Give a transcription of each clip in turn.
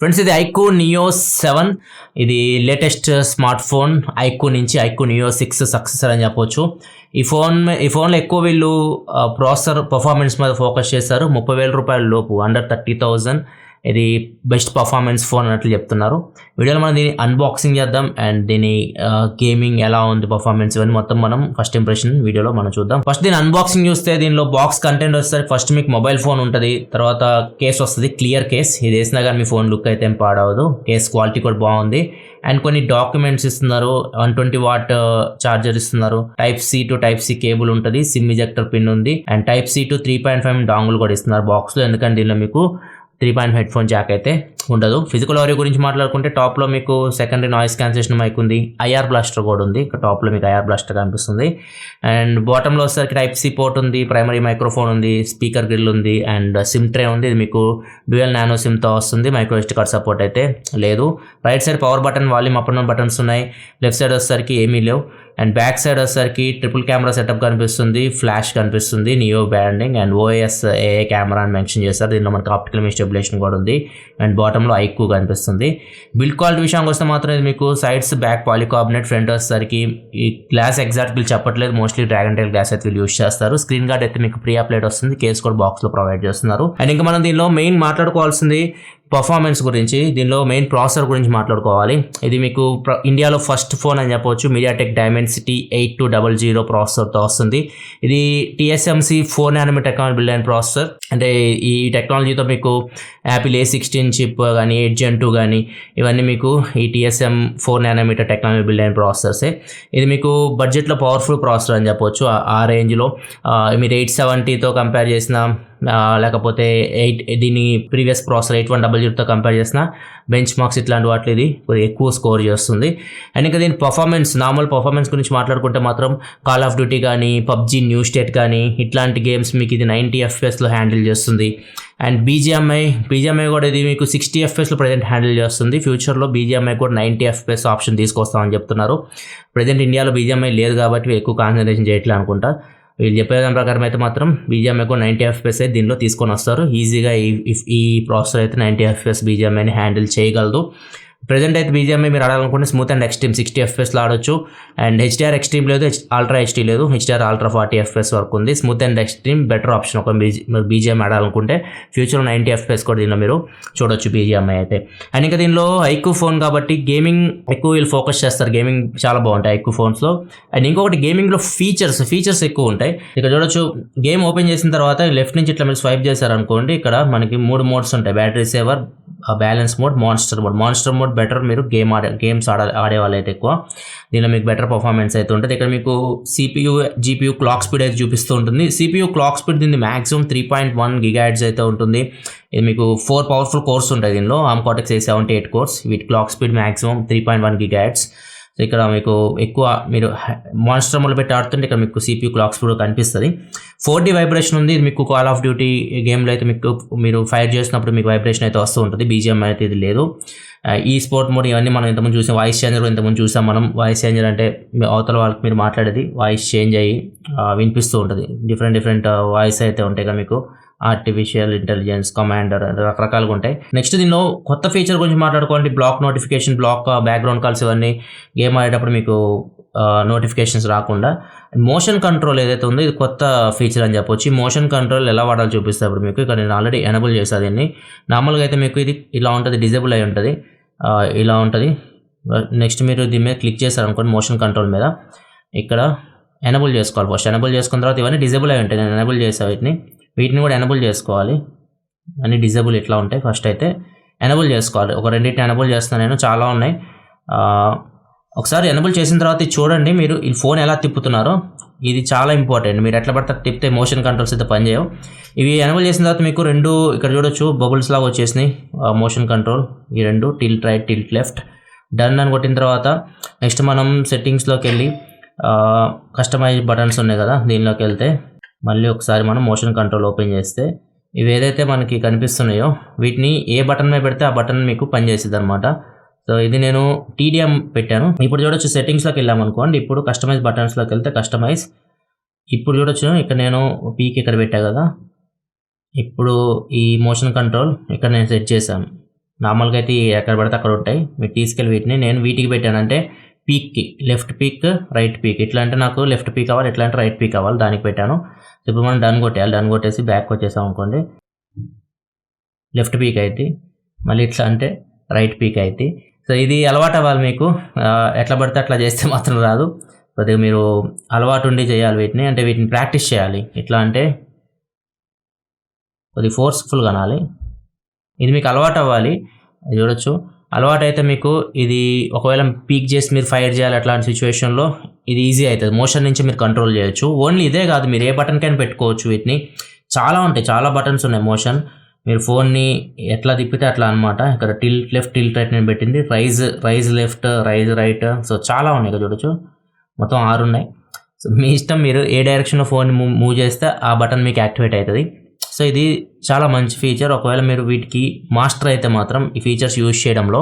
Friends ఇది iQOO Neo 7 ఇది latest smart phone iQOO నుంచి iQOO Neo 6 సక్సెసర్ అని చెప్పొచ్చు. ఈ ఫోన్లో ఎక్కువ వీళ్ళు ప్రాసెసర్ పర్ఫార్మెన్స్ మీద ఫోకస్ చేశారు. 30,000 రూపాయల లోపు అండర్ 30,000 ఇది బెస్ట్ పర్ఫార్మెన్స్ ఫోన్ అన్నట్లు చెప్తున్నారు. వీడియోలో మనం దీన్ని అన్బాక్సింగ్ చేద్దాం అండ్ దీని గేమింగ్ ఎలా ఉంది పర్ఫార్మెన్స్ ఇవన్నీ మొత్తం మనం ఫస్ట్ ఇంప్రెషన్ వీడియోలో మనం చూద్దాం. ఫస్ట్ దీని అన్బాక్సింగ్ చూస్తే దీనిలో బాక్స్ కంటెంట్ వస్తుంది. ఫస్ట్ మీకు మొబైల్ ఫోన్ ఉంటుంది, తర్వాత కేస్ వస్తుంది, క్లియర్ కేస్. ఇది వేసినా కానీ మీ ఫోన్ లుక్ అయితే ఏం పాడవదు. కేస్ క్వాలిటీ కూడా బాగుంది అండ్ కొన్ని డాక్యుమెంట్స్ ఇస్తున్నారు. 120 వాట్ చార్జర్ ఇస్తున్నారు. Type C to type C cable ఉంటుంది, సిమ్ ఇజెక్టర్ పిన్ ఉంది and type C to 3.5 dongle కూడా ఇస్తున్నారు బాక్స్ లో. ఎందుకంటే దీనిలో మీకు 3.5 హెడ్ ఫోన్ జాక్ అయితే ఉండదు. ఫిజికల్ ఆడియో గురించి మాట్లాడుకుంటే టాప్లో మీకు సెకండరీ నాయిస్ క్యాన్సిలేషన్ మైక్ ఉంది, ఐఆర్ బ్లాస్టర్ కూడా ఉంది. ఇక్కడ టాప్లో మీకు ఐఆర్ బ్లాస్టర్ కనిపిస్తుంది అండ్ బాటంలో వచ్చేసరికి టైప్ సి పోర్ట్ ఉంది, ప్రైమరీ మైక్రోఫోన్ ఉంది, స్పీకర్ గ్రిల్ ఉంది అండ్ సిమ్ ట్రే ఉంది. ఇది మీకు డ్యూయల్ నానో సిమ్తో వస్తుంది. మైక్రో ఎస్డి కార్డ్ సపోర్ట్ అయితే లేదు. Right side power button, volume up and down buttons ఉన్నాయి. లెఫ్ట్ సైడ్ వచ్చేసరికి ఏమీ లేవు అండ్ బ్యాక్ సైడ్ వచ్చేసరికి ట్రిపుల్ కెమెరా సెటప్ కనిపిస్తుంది, ఫ్లాష్ కనిపిస్తుంది, నియో బ్రాండింగ్ అండ్ ఓఎస్ ఏఏ కెమెరా అని మెన్షన్ చేస్తారు. దీనిలో మనకి ఆప్టికల్ స్టెబిలైజేషన్ కూడా ఉంది అండ్ బాటంలో iQOO కనిపిస్తుంది. బిల్డ్ క్వాలిటీ విషయానికి వస్తే మాత్రం ఇది మీకు సైడ్స్ బ్యాక్ పాలికార్బోనేట్, ఫ్రంట్ వచ్చేసరికి ఈ గ్లాస్ ఎగ్జాక్ట్ వీళ్ళు చెప్పట్లేదు, మోస్ట్లీ డ్రాగన్ టైల్ గ్లాస్ అయితే వీళ్ళు యూస్ చేస్తారు. స్క్రీన్ గార్డ్ అయితే మీకు ప్రీ అప్లైడ్ వస్తుంది, కేస్ కూడా బాక్స్ లో ప్రొవైడ్ చేస్తున్నారు. అండ్ ఇంకా మనం దీనిలో మెయిన్ మాట్లాడుకోవాల్సింది పర్ఫార్మెన్స్ గురించి. దీనిలో మెయిన్ ప్రాసెసర్ గురించి మాట్లాడుకోవాలి. ఇది మీకు ఇండియాలో ఫస్ట్ ఫోన్ అని చెప్పవచ్చు. మీడియాటెక్ డైమెన్సిటీ 8200 ప్రాసెసర్తో వస్తుంది. ఇది TSMC 4 nm టెక్నాలజీ బిల్డ్ అయిన ప్రాసెసర్. అంటే ఈ టెక్నాలజీతో మీకు యాపిల్ A16 చిప్ కానీ 8 Gen 2 కానీ ఇవన్నీ మీకు ఈ TSM 4 nm టెక్నాలజీ బిల్డ్ అయిన ప్రాసెసర్సే. ఇది మీకు బడ్జెట్లో పవర్ఫుల్ ప్రాసెసర్ అని చెప్పవచ్చు. ఆ రేంజ్లో మీరు 870తో కంపేర్ చేసిన లేకపోతే దీని ప్రీవియస్ ప్రాసెసర్ 8100తో కంపేర్ చేసిన బెంచ్ మార్క్స్ ఇట్లాంటి వాటిలో ఇది కొద్దిగా ఎక్కువ స్కోర్ చేస్తుంది. అండ్ ఇంకా దీని నార్మల్ పర్ఫార్మెన్స్ గురించి మాట్లాడుకుంటే మాత్రం కాల్ ఆఫ్ డ్యూటీ కానీ, పబ్జీ న్యూ స్టేట్ కానీ ఇట్లాంటి గేమ్స్ మీకు ఇది 90 FPS హ్యాండిల్ చేస్తుంది. అండ్ బీజిఎంఐ కూడా ఇది మీకు 60 FPS ప్రజెంట్ హ్యాండిల్ చేస్తుంది. ఫ్యూచర్లో బీజిఎంఐ కూడా 90 FPS ఆప్షన్ తీసుకొస్తామని చెప్తున్నారు. ప్రజెంట్ ఇండియాలో బీజిఎంఐ లేదు కాబట్టి ఎక్కువ కాన్సన్ట్రేషన్ చేయట్లేదు అనుకుంటా. వీళ్ళు చెప్పే దాని ప్రకారం అయితే మాత్రం బీజిఎంఐ కూడా 90 FPS అయితే దీనిలో తీసుకొని వస్తారు. ఈజీగా ఈ ప్రాసెసర్ అయితే 90 FPS బీజిఎంఐని హ్యాండిల్ చేయగలదు. ప్రజెంట్ అయితే బీజిఎంఐ మీరు ఆడాలనుకుంటే స్మూత్ అండ్ ఎక్స్ట్రీమ్ 60 FPSలో ఆడొచ్చు. అండ్ HDR ఎక్స్ట్రీమ్ లేదు, అల్ట్రా HD లేదు. HDR అల్ట్రా 40 FPS వరకు ఉంది. Smooth and extreme better option. ఒక బీజిఎంఐ ఆడాలనుకుంటే ఫ్యూచర్లో 90 FPS కూడా దీనిలో మీరు చూడొచ్చు బీజిఎంఐ అయితే. అండ్ ఇంకా దీనిలో iQOO ఫోన్ కాబట్టి గేమింగ్ ఎక్కువ వీళ్ళు ఫోకస్ చేస్తారు. గేమింగ్ చాలా బాగుంటాయి iQOO ఫోన్స్లో. అండ్ ఇంకొకటి గేమింగ్లో ఫీచర్స్ ఎక్కువ ఉంటాయి. ఇక్కడ చూడొచ్చు, గేమ్ ఓపెన్ చేసిన తర్వాత లెఫ్ట్ నుంచి ఇట్లా మీరు స్వైప్ చేశారనుకోండి, ఇక్కడ మనకి 3 మోడ్స్ ఉంటాయి. Battery saver, balance mode, monster mode better. మీరు గేమ్స్ ఆడే వాళ్ళైతే ఎక్కువ దీనిలో మీకు బెటర్ పర్ఫార్మెన్స్ అయితే ఉంటుంది. ఇక్కడ మీకు CPU GPU క్లాక్ స్పీడ్ అయితే చూపిస్తూ ఉంటుంది. CPU క్లాక్ స్పీడ్ దీన్ని మ్యాక్సిమం 3.1 GHz అయితే ఉంటుంది. ఇది మీకు 4 పవర్ఫుల్ కోర్స్ ఉంటాయి దీనిలో. ARM Cortex A78 cores. వీటి clock speed maximum 3.1 GHz. So ఇక్కడ మీకు ఎక్కువ మీరు మాన్స్టర్ మోడ్లో పెట్టి ఆడుతుంటే ఇక్కడ మీకు CPU క్లాక్ స్పీడ్ కనిపిస్తుంది. 4D వైబ్రేషన్ ఉంది. ఇది మీకు కాల్ ఆఫ్ డ్యూటీ గేమ్లో అయితే మీకు మీరు ఫైర్ చేసినప్పుడు మీకు వైబ్రేషన్ అయితే వస్తూ ఉంటుంది. బీజిఎంఐ అయితే ఇది లేదు. ఈ స్పోర్ట్ మోడ్ ఇవన్నీ మనం ఇంతకుముందు చూసాం. వాయిస్ చేంజర్ ఇంతకుముందు చూసాం మనం. వాయిస్ చేంజర్ అంటే అవతల వాళ్ళకి మీరు మాట్లాడేది వాయిస్ చేంజ్ అయ్యి వినిపిస్తూ ఉంటుంది. డిఫరెంట్ వాయిస్ అయితే ఉంటాయి కదా మీకు. ఆర్టిఫిషియల్ ఇంటెలిజెన్స్, కమాండర్ రకరకాలుగా ఉంటాయి. నెక్స్ట్ దీనిలో కొత్త ఫీచర్ గురించి మాట్లాడుకోండి. బ్లాక్ నోటిఫికేషన్, బ్యాక్గ్రౌండ్ కాల్స్ ఇవన్నీ గేమ్ ఆడేటప్పుడు మీకు నోటిఫికేషన్స్ రాకుండా. మోషన్ కంట్రోల్ ఏదైతే ఉందో ఇది కొత్త ఫీచర్ అని చెప్పొచ్చు. మోషన్ కంట్రోల్ ఎలా వాడాలో చూపిస్తే ఇప్పుడు మీకు ఇక్కడ నేను ఆల్రెడీ ఎనబుల్ చేశాను దీన్ని. నార్మల్గా అయితే మీకు ఇది ఇలా ఉంటుంది, డిజేబుల్ అయి ఉంటుంది, ఇలా ఉంటుంది. నెక్స్ట్ మీరు దీని మీద క్లిక్ చేశారనుకోండి మోషన్ కంట్రోల్ మీద, ఇక్కడ ఎనబుల్ చేసుకోవాలి. ఫస్ట్ ఎనబుల్ చేసుకున్న తర్వాత ఇవన్నీ డిజేబుల్ అయి ఉంటాయి. నేను ఎనబుల్ చేసాను వీటిని కూడా ఎనబుల్ చేసుకోవాలి. అన్ని డిజేబుల్ ఇట్లా ఉంటాయి. ఫస్ట్ అయితే ఎనబుల్ చేసుకోవాలి. ఒక రెండింటిని ఎనబుల్ చేస్తున్నాను నేను, చాలా ఉన్నాయి. ఒకసారి ఎనబుల్ చేసిన తర్వాత చూడండి మీరు ఈ ఫోన్ ఎలా తిప్పుతున్నారో. ఇది చాలా ఇంపార్టెంట్. మీరు ఎట్లా పడితే తిప్పితే మోషన్ కంట్రోల్స్ అయితే పనిచేయవు. ఇవి ఎనబుల్ చేసిన తర్వాత మీకు 2 ఇక్కడ చూడొచ్చు బబుల్స్ లాగా వచ్చేసినాయి. మోషన్ కంట్రోల్ ఈ 2 tilt right, tilt left. Done అని కొట్టిన తర్వాత నెక్స్ట్ మనం సెట్టింగ్స్లోకి వెళ్ళి కస్టమైజ్ బటన్స్ ఉన్నాయి కదా, దీనిలోకి వెళ్తే మళ్ళీ ఒకసారి మనం మోషన్ కంట్రోల్ ఓపెన్ చేస్తే ఇవి ఏదైతే మనకి కనిపిస్తున్నాయో వీటిని ఏ బటన్ మీద పెడితే ఆ బటన్ మీకు పనిచేస్తుంది అనమాట. సో ఇది నేను TDM పెట్టాను. ఇప్పుడు చూడొచ్చు సెట్టింగ్స్లోకి వెళ్ళామనుకోండి. ఇప్పుడు కస్టమైజ్ బటన్స్లోకి వెళ్తే కస్టమైజ్. ఇప్పుడు చూడొచ్చు ఇక్కడ నేను పీక్ ఇక్కడ పెట్టా కదా. ఇప్పుడు ఈ మోషన్ కంట్రోల్ ఇక్కడ నేను సెట్ చేశాను. నార్మల్గా అయితే ఎక్కడ పడితే అక్కడ ఉంటాయి. మీరు తీసుకెళ్ళి వీటిని నేను వీటికి పెట్టానంటే పీక్కి లెఫ్ట్ పీక్ రైట్ పీక్, ఇట్లా అంటే నాకు లెఫ్ట్ పీక్ కావాలి, ఎట్లా అంటే రైట్ పీక్ కావాలి, దానికి పెట్టాను. ఇప్పుడు మనం డన్ కొట్టేయాలి. డన్ కొట్టేసి బ్యాక్ వచ్చేసాం అనుకోండి, లెఫ్ట్ పీక్ అయితే మళ్ళీ ఇట్లా అంటే రైట్ పీక్ అయితే. సో ఇది అలవాటు అవ్వాలి మీకు. ఎట్లా పడితే అట్లా చేస్తే మాత్రం రాదు. కొద్దిగా మీరు అలవాటు ఉండి చేయాలి వీటిని, అంటే వీటిని ప్రాక్టీస్ చేయాలి. ఎట్లా అంటే కొద్దిగా ఫోర్స్ఫుల్గా అనాలి. ఇది మీకు అలవాటు అవ్వాలి. చూడొచ్చు, అలవాటు అయితే మీకు ఇది ఒకవేళ పీక్ చేసి మీరు ఫైర్ చేయాలి అట్లాంటి సిచ్యువేషన్లో ఇది ఈజీ అవుతుంది. మోషన్ నుంచి మీరు కంట్రోల్ చేయొచ్చు. ఓన్లీ ఇదే కాదు, మీరు ఏ బటన్కైనా పెట్టుకోవచ్చు వీటిని. చాలా ఉంటాయి, చాలా బటన్స్ ఉన్నాయి మోషన్. మీరు ఫోన్ని ఎట్లా తిప్పితే అట్లా అనమాట. ఇక్కడ టిల్ట్ లెఫ్ట్ టిల్ట్ రైట్ నేను పెట్టింది, rise left rise right. So చాలా ఉన్నాయి ఇక్కడ చూడొచ్చు, మొత్తం 6 ఉన్నాయి. సో మీ ఇష్టం, మీరు ఏ డైరెక్షన్లో ఫోన్ మూవ్ చేస్తే ఆ బటన్ మీకు యాక్టివేట్ అవుతుంది. సో ఇది చాలా మంచి ఫీచర్. ఒకవేళ మీరు వీటికి మాస్టర్ అయితే మాత్రం ఈ ఫీచర్స్ యూజ్ చేయడంలో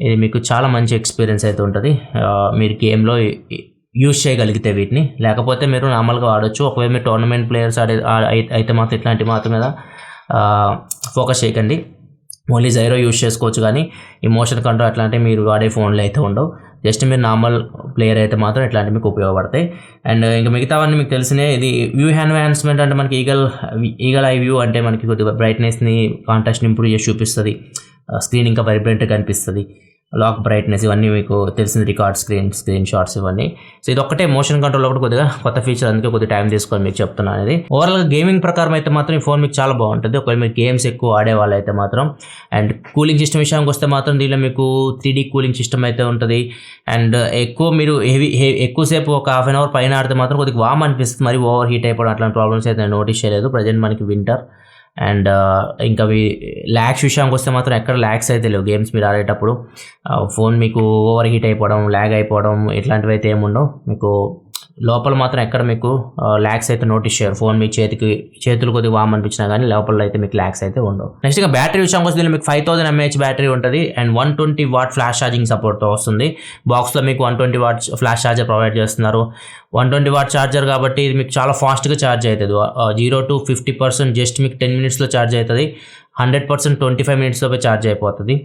ఇది మీకు చాలా మంచి ఎక్స్పీరియన్స్ అయితే ఉంటుంది. మీరు గేమ్లో యూజ్ చేయగలిగితే వీటిని, లేకపోతే మీరు నార్మల్గా వాడచ్చు. ఒకవేళ మీరు టోర్నమెంట్ ప్లేయర్స్ అయితే మాత్రం ఇట్లాంటి మాత్రం మీద ఫోకస్ చేయకండి. ఓన్లీ జైరో యూజ్ చేసుకోవచ్చు, కానీ ఈ మోషన్ కంట్రోల్ అట్లాంటివి మీరు వాడే ఫోన్లో అయితే ఉండవు. జస్ట్ మీరు నార్మల్ ప్లేయర్ అయితే మాత్రం ఇట్లాంటివి మీకు ఉపయోగపడతాయి. అండ్ ఇంకా మిగతావన్నీ మీకు తెలిసినే. ఇది వ్యూ ఎన్హాన్స్మెంట్ అంటే మనకి ఈగల్ ఐ వ్యూ అంటే మనకి కొద్దిగా బ్రైట్నెస్ని కాంట్రాస్ట్ని ఇంప్రూవ్ చేసి చూపిస్తుంది. స్క్రీన్ ఇంకా వైబ్రెంట్గా కనిపిస్తుంది. లాక్ బ్రైట్నెస్ ఇవన్నీ మీకు తెలిసింది. రికార్డ్ స్క్రీన్ షాట్స్ ఇవన్నీ. సో ఇది ఒక్కటే మోషన్ కంట్రోల్ ఒకటి కొద్దిగా కొత్త ఫీచర్, అందుకే కొద్దిగా టైం తీసుకొని మీకు చెప్తున్నాను. అనేది ఓవరాల్గా గేమింగ్ ప్రకారం అయితే మాత్రం ఈ ఫోన్ మీకు చాలా బాగుంటుంది. ఒకవేళ మీరు గేమ్స్ ఎక్కువ ఆడే వాళ్ళు అయితే మాత్రం. అండ్ కూలింగ్ సిస్టమ్ విషయానికి వస్తే మాత్రం దీనిలో మీకు 3D కూలింగ్ సిస్టమ్ అయితే ఉంటుంది. అండ్ మీరు ఎక్కువసేపు ఒక హాఫ్ అన్ అవర్ పైన ఆడితే మాత్రం కొద్దిగా వామ్ అనిపిస్తుంది. మరి ఓవర్ హీట్ అయిపోవడం అట్లాంటి ప్రాబ్లమ్స్ అయితే నేను నోటీస్ చేయలేదు. ప్రజెంట్ మనకి వింటర్. అండ్ ఇంకా ల్యాగ్స్ విషయానికి వస్తే మాత్రం ఎక్కడ ల్యాగ్స్ అయితే లేవు. గేమ్స్ మీరు ఆడేటప్పుడు ఫోన్ మీకు ఓవర్ హీట్ అయిపోవడం, ల్యాగ్ అయిపోవడం ఇట్లాంటివి అయితే ఏముండవు. మీకు లోపల మాత్రం ఎక్కడ మీకు ల్యాగ్స్ అయితే నోటీస్ చేయరు. ఫోన్ మీ చేతులు కొద్దిగా వామ్ అనిపించినా కానీ లోపల అయితే మీకు ల్యాగ్స్ అయితే ఉండవు. నెక్స్ట్ ఇంకా బ్యాటరీ విషయానికి వస్తే మీకు 5000 mAh బ్యాటరీ ఉంటుంది. అండ్ 120 వాట్ ఫ్లాష్ ఛార్జింగ్ సపోర్ట్తో వస్తుంది. బాక్స్లో మీకు 120 వాట్ ఫ్లాష్ ఛార్జర్ ప్రొవైడ్ చేస్తున్నారు. 120 వాట్ ఛార్జర్ కాబట్టి ఇది మీకు చాలా ఫాస్ట్గా ఛార్జ్ అవుతుంది. 0 to 50% జస్ట్ మీకు 10 minutesలో ఛార్జ్ అవుతుంది. 100% 25 minutesలోపై ఛార్జ్ అయిపోతుంది.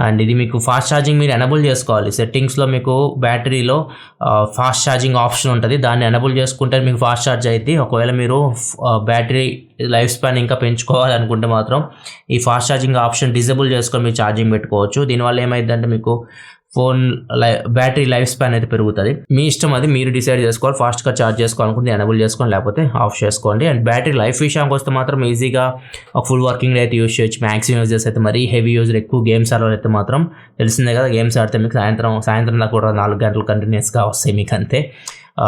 అండ్ ఇది మీకు ఫాస్ట్ ఛార్జింగ్ మీరు ఎనబుల్ చేసుకోవాలి. సెట్టింగ్స్లో మీకు బ్యాటరీలో ఫాస్ట్ ఛార్జింగ్ ఆప్షన్ ఉంటుంది. దాన్ని ఎనబుల్ చేసుకుంటే మీకు ఫాస్ట్ ఛార్జ్ అవుతుంది. ఒకవేళ మీరు బ్యాటరీ లైఫ్ స్పాన్ ఇంకా పెంచుకోవాలనుకుంటే మాత్రం ఈ ఫాస్ట్ ఛార్జింగ్ ఆప్షన్ డిజేబుల్ చేసుకొని మీరు ఛార్జింగ్ పెట్టుకోవచ్చు. దీనివల్ల ఏమైందంటే మీకు ఫోన్ బ్యాటరీ లైఫ్ స్పాన్ అయితే పెరుగుతుంది. మీ ఇష్టం, అది మీరు డిసైడ్ చేసుకోవాలి. ఫాస్ట్గా ఛార్జ్ చేసుకోవాలనుకుంటే ఎనబుల్ చేసుకోండి, లేకపోతే ఆఫ్ చేసుకోండి. అండ్ బ్యాటరీ లైఫ్ విషయానికి వస్తే మాత్రం ఈజీగా ఒక ఫుల్ వర్కింగ్ డే అయితే యూజ్ చేయొచ్చు. మ్యాక్సిమం యూజర్స్ అయితే మరీ హెవీ యూజర్ ఎక్కువ గేమ్స్ ఆడవాళ్ళు అయితే మాత్రం తెలిసిందే కదా, గేమ్స్ ఆడితే మీకు సాయంత్రం దాకా కూడా 4 గంటలు కంటిన్యూస్గా వస్తాయి మీకు అంతే.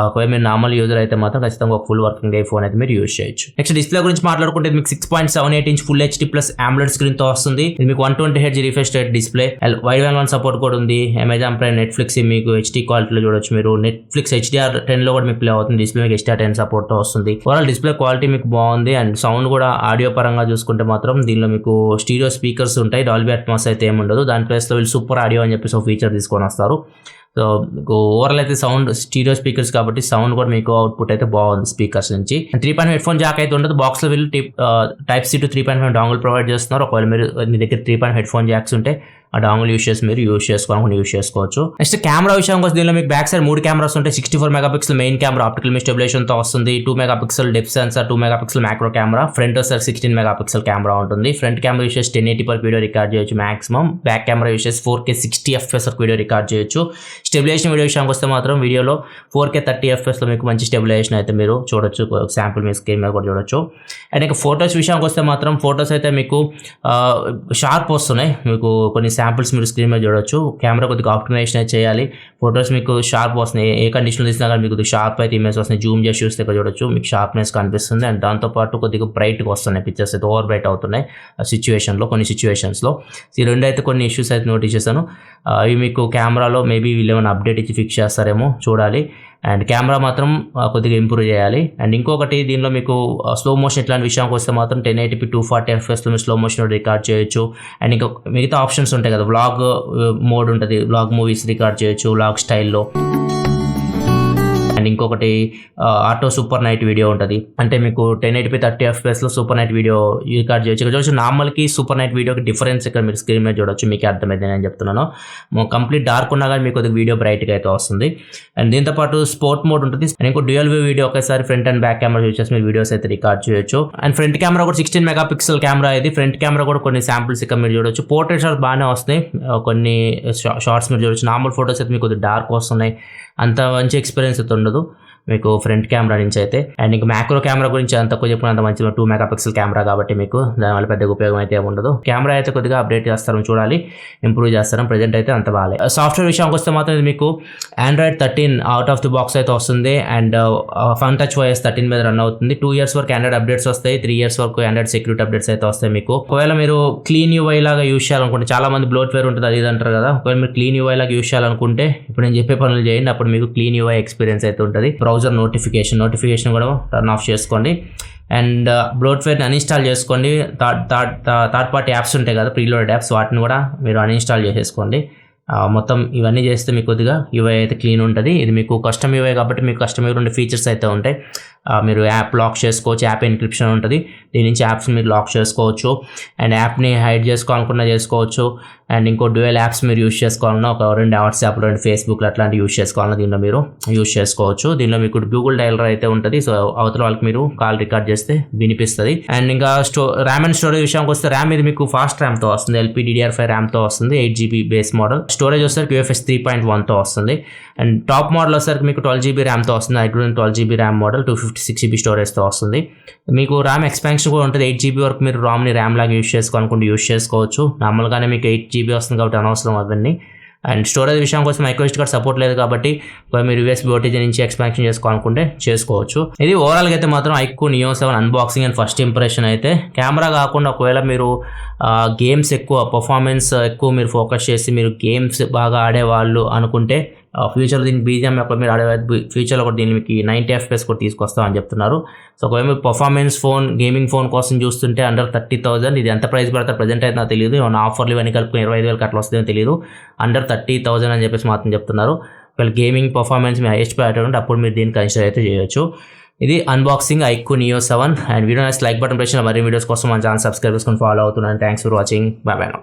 ఒకవేళ మీరు నార్మల్ యూజర్ అయితే మాత్రం ఖచ్చితంగా ఒక ఫుల్ వర్కింగ్ డే ఫోన్ అయితే మీరు యూజ్ చేయొచ్చు. నెక్స్ట్ డిస్ప్లే గురించి మాట్లాడుకుంటే మీకు 6.78 inch full HD plus AMOLED screen తో వస్తుంది. ఇది మీకు 120Hz refresh rate display. Wide one support కూడా ఉంది. అమెజాన్ ప్రైమ్, నెట్ఫ్లిక్స్ మీకు HD క్వాలిటీలో చూడొచ్చు. మీరు నెట్ఫ్లిక్స్ HDR10 లో కూడా మీకు ప్లే అవుతుంది. డిస్ప్లే మీకు HDR10 సపోర్ట్ తో వస్తుంది. ఓవరాల్ డిస్ప్లే క్వాలిటీ మీకు బాగుంది. అండ్ సౌండ్ కూడా ఆడియో పరంగా చూసుకుంటే మాత్రం దీనిలో మీకు స్టీరియో స్పీకర్స్ ఉంటాయి. డాల్బీ అట్మాస్ అయితే ఏముండదు. దాని ప్లేస్ లో వీళ్ళు సూపర్ ఆడియో అని చెప్పేసి ఒక ఫీచర్ తీసుకొని వస్తారు. సో మీకు ఓవరాల్ అయితే సౌండ్ స్టీరియో స్పీకర్స్ కాబట్టి సౌండ్ కూడా మీకు అవుట్పుట్ అయితే బాగుంది స్పీకర్స్ నుంచి. 3.5 హెడ్ ఫోన్ జాక్ అయితే ఉండదు. బాక్స్లో వీళ్ళు Type-C to 3.5 డాంగిల్ ప్రొవైడ్ చేస్తున్నారు. ఒకవేళ మీ దగ్గర 3.5 హెడ్ ఫోన్ జాక్స్ ఉంటే ఆ డాంగిల్ యూజ్ చేసుకోవచ్చు. నెక్స్ట్ కెమెరా విషయానికి వస్తే దీనిలో మీకు బ్యాక్ సైడ్ 3 కెమెరాస్ ఉంటాయి. 64 megapixel main camera optical image stabilisation తో వస్తుంది. 2 megapixel depth sensor, 2 megapixel macro camera. Front వచ్చేసి 16 మెగాపిక్సెల్ కెమెరా ఉంటుంది. ఫ్రంట్ కెమెరా యూస్ చేసి 1080p వీడియో రికార్డ్ చేయొచ్చు మాక్సిమం. బ్యాక్ కెమెరా యూస్ చేసి 4K 60 FPS వీడియో రికార్డ్ చేయొచ్చు. Stabilisation video విషయానికి వస్తే మాత్రం వీడియోలో 4K 30 FPS లో మీకు మంచి స్టెబిలైజేషన్ అయితే మీరు చూడొచ్చు. శాంపుల్ మీ స్క్రీన్ మీద కూడా చూడొచ్చు. అండ్ ఇంకా ఫొటోస్ విషయానికి వస్తే మాత్రం ఫొటోస్ అయితే మీకు షార్ప్ వస్తున్నాయి. మీకు కొన్ని శాంపుల్స్ మీరు స్క్రీన్ మీద చూడొచ్చు. కెమెరా కొద్దిగా ఆప్టిమైజేషన్ అయితే చేయాలి. ఫొటోస్ మీకు షార్ప్ వస్తున్నాయి. ఏ కండిషన్లో తీసినా కానీ మీకు షార్ప్ అయితే ఇమేజ్ వస్తున్నాయి. జూమ్ చేసి చూస్తే చూడొచ్చు మీకు షార్ప్నెస్ కనిపిస్తుంది. అండ్ దాంతోపాటు కొద్దిగా బ్రైట్గా వస్తున్నాయి పిక్చర్స్ అయితే, ఓవర్ బ్రైట్ అవుతున్నాయి కొన్ని సిచ్యువేషన్స్లో. ఈ రెండు అయితే కొన్ని ఇష్యూస్ అయితే నోటీస్ చేశాను. ఇవి మీకు కెమెరాలో మేబీ వీళ్ళు ఏమైనా అప్డేట్ ఇచ్చి ఫిక్స్ చేస్తారేమో చూడాలి. అండ్ కెమెరా మాత్రం కొద్దిగా ఇంప్రూవ్ చేయాలి. అండ్ ఇంకొకటి దీనిలో మీకు స్లో మోషన్ ఇట్లాంటి విషయానికి వస్తే మాత్రం 1080p 240 FPS లో స్లో మోషన్ రికార్డ్ చేయొచ్చు. అండ్ ఇంకా మిగతా ఆప్షన్స్ ఉంటాయి కదా, వ్లాగ్ మోడ్ ఉంటుంది, వ్లాగ్ మూవీస్ రికార్డ్ చేయొచ్చు వ్లాగ్ స్టైల్లో. అండ్ ఇంకొకటి ఆటో సూపర్ నైట్ వీడియో ఉంటుంది. అంటే మీకు 1080p 30 fps super night video record చేయొచ్చు. ఇక్కడ చూడొచ్చు నార్మల్కి సూపర్ నైట్ వీడియోకి డిఫరెన్స్ ఇక్కడ మీరు స్క్రీన్ మీద చూడొచ్చు. మీకు అర్థమైంది నేను చెప్తున్నాను. కంప్లీట్ డార్క్ ఉన్నా కానీ మీకు కొద్దిగా వీడియో బ్రైట్గా అయితే వస్తుంది. అండ్ దీంతోపాటు స్పోర్ట్ మోడ్ ఉంటుంది. అండ్ ఇంకో డ్యూయల్ వ్యూ వీడియో ఒకేసారి front and back camera use చేసి మీరు వీడియోస్ అయితే రికార్డ్ చేయొచ్చు. అండ్ ఫ్రంట్ కెమెరా కూడా 16 మెగాపిక్సెల్ కెమెరా ఇది. ఫ్రంట్ కెమెరా కూడా కొన్ని శాంపిల్స్ ఇక్కడ మీరు చూడొచ్చు. పోర్ట్రేట్ షాట్స్ బాగానే వస్తాయి. కొన్ని షార్ట్స్ మీరు చూడొచ్చు. నార్మల్ ఫోటోస్ అయితే మీకు కొద్దిగా డార్క్ వస్తున్నాయి. అంత మంచి ఎక్స్పీరియన్స్ అయితే ఉండదు మీకు ఫ్రంట్ కెమెరా నుంచి అయితే. అండ్ ఇంకా మ్యాక్రో కెమెరా గురించి అంత తక్కువ చెప్పినంత మంచి 2 మెగాపిక్సెల్ కెమెరా కాబట్టి మీకు దానివల్ల పెద్దగా ఉపయోగం అయితే ఉండదు. కెమెరా అయితే కొద్దిగా అప్డేట్ చేస్తారని చూడాలి, ఇంప్రూవ్ చేస్తారని. ప్రజెంట్ అయితే అంత బాగాలేదు. సాఫ్ట్వేర్ విషయానికి వస్తే మాత్రం ఇది మీకు Android 13 out of the box అయితే వస్తుంది. అండ్ ఫన్ టచ్ OS 13 మీద రన్ అవుతుంది. 2 years వరకు Android అప్డేట్స్ వస్తాయి. 3 years వరకు Android సెక్యూరిటీ అప్డేట్స్ అయితే వస్తాయి మీకు. ఒకవేళ మీరు క్లీన్ UI లాగా యూజ్ చేయాలనుకుంటే, చాలా మంది బ్లోట్వేర్ ఉంటుంది అది ఇది అంటారు కదా, ఒకవేళ మీరు క్లీన్ UI లాగా యూజ్ చేయాలనుకుంటే ఇప్పుడు నేను చెప్పే పనులు చేయండి. అప్పుడు మీకు క్లీన్ UI ఎక్స్పీరియన్స్ అయితే ఉంటుంది. బ్రౌజర్ నోటిఫికేషన్ కూడా టర్న్ ఆఫ్ చేసుకోండి. అండ్ బ్లోట్వేర్ని అన్ఇన్స్టాల్ చేసుకోండి. థర్డ్ పార్టీ యాప్స్ ఉంటాయి కదా, ప్రీలోడెడ్ యాప్స్, వాటిని కూడా మీరు అన్ఇన్స్టాల్ చేసేసుకోండి. మొత్తం ఇవన్నీ చేస్తే మీకు కొద్దిగా UI అయితే క్లీన్ ఉంటుంది. ఇది మీకు కస్టమ్ UI కాబట్టి మీకు కస్టమ్ UI 2 ఫీచర్స్ అయితే ఉంటాయి. మీరు యాప్ లాక్ చేసుకోవచ్చు. యాప్ ఎన్క్రిప్షన్ ఉంటుంది. దీని నుంచి యాప్స్ మీరు లాక్ చేసుకోవచ్చు. అండ్ యాప్ని హైడ్ చేసుకోవాలనుకున్నా చేసుకోవచ్చు. అండ్ ఇంకో డ్యూయల్ యాప్స్ మీరు యూజ్ చేసుకోవాలన్నా, ఒక 2 వాట్సాప్ 2 ఫేస్బుక్ అట్లాంటివి యూజ్ చేసుకోవాలన్నా దీనిలో మీరు యూజ్ చేసుకోవచ్చు. దీనిలో మీకు గూగుల్ డైలర్ అయితే ఉంటుంది. సో అవతల వాళ్ళకి మీరు కాల్ రికార్డ్ చేస్తే వినిపిస్తుంది. అండ్ ఇంకా ర్యామ్ అండ్ స్టోరేజ్ విషయానికి వస్తే, ర్యామ్ ఇది మీకు ఫాస్ట్ ర్యామ్తో వస్తుంది. LPDDR5 ర్యామ్తో వస్తుంది. 8GB base model. స్టోరేజ్ వచ్చేసరికి UFS 3.1తో వస్తుంది. అండ్ టాప్ మోడల్ వచ్చేసరికి మీకు 12GB ర్యామ్తో వస్తుంది. iQOO 12GB RAM model 256GB స్టోరేజ్తో వస్తుంది. మీకు ర్యామ్ ఎక్స్పాన్షన్ కూడా ఉంటుంది. 8GB వరకు మీరు రామ్ని ర్యామ్ లాగా యూజ్ చేసుకోవాలనుకుంటే యూజ్ చేసుకోవచ్చు. నార్మల్గానే మీకు 8GB వస్తుంది కాబట్టి అనవసరం అవన్నీ. అండ్ స్టోరేజ్ విషయం కోసం మైక్రోఎస్డి కార్డ్ సపోర్ట్ లేదు కాబట్టి మీరు USB OTG నుంచి ఎక్స్పాన్షన్ చేసుకోవాలనుకుంటే చేసుకోవచ్చు. ఇది ఓవరాల్గా అయితే మాత్రం iQOO Neo 7 unboxing and first impression అయితే. కెమెరా కాకుండా ఒకవేళ మీరు గేమ్స్ ఎక్కువ, పర్ఫార్మెన్స్ ఎక్కువ మీరు ఫోకస్ చేసి మీరు గేమ్స్ బాగా ఆడేవాళ్ళు అనుకుంటే ఫ్యూచర్లో దీనికి BGM యొక్క మీరు ఆడే ఫ్యూచర్లో కూడా దీన్ని మీకు 90 FPS కూడా తీసుకొస్తాం అని చెప్తున్నారు. సో ఒకవేళ మీరు పర్ఫార్మెన్స్ ఫోన్, గేమింగ్ ఫోన్ కోసం చూస్తుంటే అండర్ 30,000, ఇది ఎంత ప్రైస్ పడతారు ప్రజెంట్ అయితే నాకు తెలియదు. ఏమైనా ఆఫర్లు ఇవన్నీ కలుపుకుని 25,000 అట్లా వస్తుందో తెలియదు. అండర్ 30,000 అని చెప్పేసి మాత్రం చెప్తున్నారు. ఒకవేళ గేమింగ్ పర్ఫార్మెన్స్ మీ హైయెస్ట్ ప్రైయారిటీ ఉంటే అప్పుడు మీరు దీన్ని కన్సిడర్ అయితే చేయొచ్చు. ఇది unboxing iQOO Neo 7. And video like button press చేయండి. మరిన్ని వీడియోస్ కోసం మన ఛానల్ సబ్స్క్రైబ్ చేసుకొని ఫాలో అవుతున్నాను. Thanks for watching. By by.